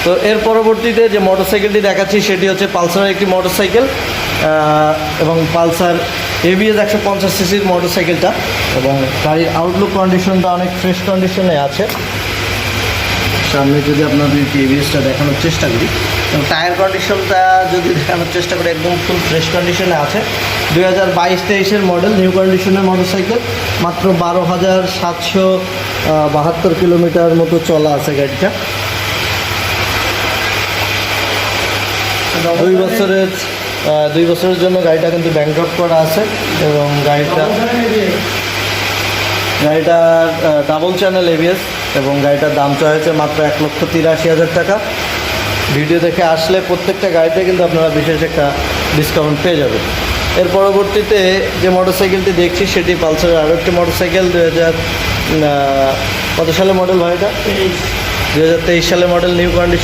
তো এর পরবর্তীতে যে মোটরসাইকেলটি দেখাচ্ছি সেটি হচ্ছে পালসারের একটি মোটরসাইকেল, এবং পালসার এবিএস 150 সিসির মোটরসাইকেলটা, এবং গাড়ির আউটলুক কন্ডিশনটা অনেক ফ্রেশ কন্ডিশনে আছে। সামনে যদি আপনাদেরকে এবিএসটা দেখানোর চেষ্টা করি, এবং টায়ার কন্ডিশনটা যদি দেখানোর চেষ্টা করি, একদম ফুল ফ্রেশ কন্ডিশনে আছে। 2022-23-এর মডেল, নিউ কন্ডিশনের মোটরসাইকেল, মাত্র 12,772 কিলোমিটার মতো চলা আছে গাড়িটা। 2 বছরের জন্য গাড়িটা কিন্তু ব্যাংকড্রপ করা আছে, এবং গাড়িটার ডাবল চ্যানেল এবিএস, এবং গাড়িটার দাম চাওয়া হয়েছে মাত্র 1,83,000 টাকা। ভিডিও দেখে আসলে প্রত্যেকটা গাড়িতে কিন্তু আপনারা বিশেষ একটা ডিসকাউন্ট পেয়ে যাবেন। এর পরবর্তীতে যে মোটরসাইকেলটি দেখছি সেটি পালসারের আরও একটি মোটরসাইকেল, কত সালে মডেল ভাই এটা? 2023 সালে মডেল, নিউ কন্ডিশন।